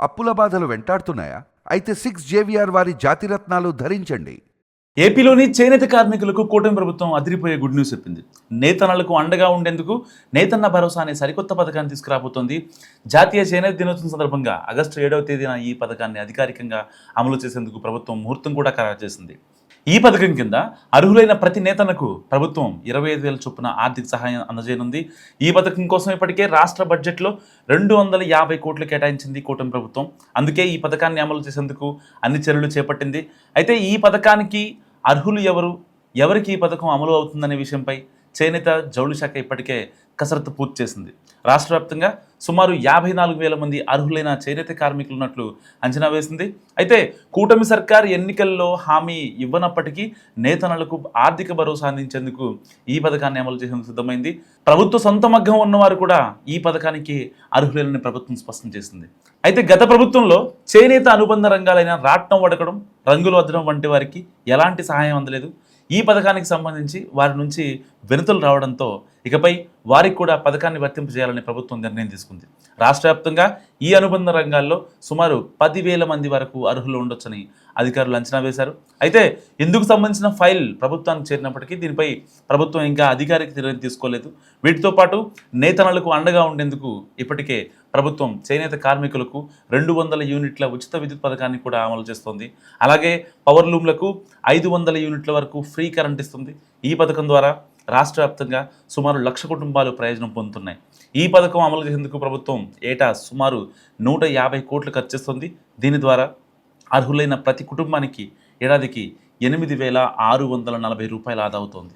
అప్పుల బాధలు వెంటాడుతున్నాయా? అయితే 6 JVR వారి జాతిరత్నాలు ధరించండి. ఏపీలోని చేనేత కార్మికులకు కూటమి ప్రభుత్వం అదిరిపోయే గుడ్ న్యూస్ చెప్పింది. నేతన్నలకు అండగా ఉండేందుకు నేతన్న భరోసా అనే సరికొత్త పథకాన్ని తీసుకురాబోతోంది. జాతీయ చేనేత దినోత్సవం సందర్భంగా ఆగస్టు 7వ తేదీన ఈ పథకాన్ని అధికారికంగా అమలు చేసేందుకు ప్రభుత్వం ముహూర్తం కూడా ఖరారు చేసింది. ఈ పథకం కింద అర్హులైన ప్రతి నేతన్నకు ప్రభుత్వం 25,000 చొప్పున ఆర్థిక సహాయం అందజేయనుంది. ఈ పథకం కోసం ఇప్పటికే రాష్ట్ర బడ్జెట్లో 250 కోట్లు కేటాయించింది కూటమి ప్రభుత్వం. అందుకే ఈ పథకాన్ని అమలు చేసేందుకు అన్ని చర్యలు చేపట్టింది. అయితే ఈ పథకానికి అర్హులు ఎవరికి ఈ పథకం అమలు అవుతుందనే విషయంపై చేనేత జౌళి శాఖ ఇప్పటికే కసరత్తు పూర్తి చేసింది. రాష్ట్ర వ్యాప్తంగా సుమారు 54,000 మంది అర్హులైన చేనేత కార్మికులు ఉన్నట్లు అంచనా వేసింది. అయితే కూటమి సర్కార్ ఎన్నికల్లో హామీ ఇవ్వనప్పటికీ నేతన్నలకు ఆర్థిక భరోసా అందించేందుకు ఈ పథకాన్ని అమలు చేసేందుకు సిద్ధమైంది. ప్రభుత్వ సొంత మగ్గం ఉన్నవారు కూడా ఈ పథకానికి అర్హులేనని ప్రభుత్వం స్పష్టం చేసింది. అయితే గత ప్రభుత్వంలో చేనేత అనుబంధ రంగాలైన రాట్నం వడకడం, రంగులు అద్దడం వంటి వారికి ఎలాంటి సహాయం అందలేదు. ఈ పథకానికి సంబంధించి వారి నుంచి వినతులు రావడంతో ఇకపై వారికి కూడా పథకాన్ని వర్తింపజేయాలని ప్రభుత్వం నిర్ణయం తీసుకుంది. రాష్ట్ర వ్యాప్తంగా ఈ అనుబంధ రంగాల్లో సుమారు 10,000 మంది వరకు అర్హులు ఉండొచ్చని అధికారులు అంచనా వేశారు. అయితే ఇందుకు సంబంధించిన ఫైల్ ప్రభుత్వానికి చేరినప్పటికీ దీనిపై ప్రభుత్వం ఇంకా అధికారిక నిర్ణయం తీసుకోలేదు. వీటితో పాటు నేతన్నలకు అండగా ఉండేందుకు ఇప్పటికే ప్రభుత్వం చేనేత కార్మికులకు 200 యూనిట్ల ఉచిత విద్యుత్ పథకాన్ని కూడా అమలు చేస్తోంది. అలాగే పవర్ లూమ్లకు 500 యూనిట్ల వరకు ఫ్రీ కరెంట్ ఇస్తుంది. ఈ పథకం ద్వారా రాష్ట్ర వ్యాప్తంగా సుమారు 1,00,000 కుటుంబాలు ప్రయోజనం పొందుతున్నాయి. ఈ పథకం అమలు చేసేందుకు ప్రభుత్వం ఏటా సుమారు 150 కోట్లు ఖర్చు చేస్తుంది. దీని ద్వారా అర్హులైన ప్రతి కుటుంబానికి ఏడాదికి 8,640 రూపాయలు ఆదా అవుతోంది.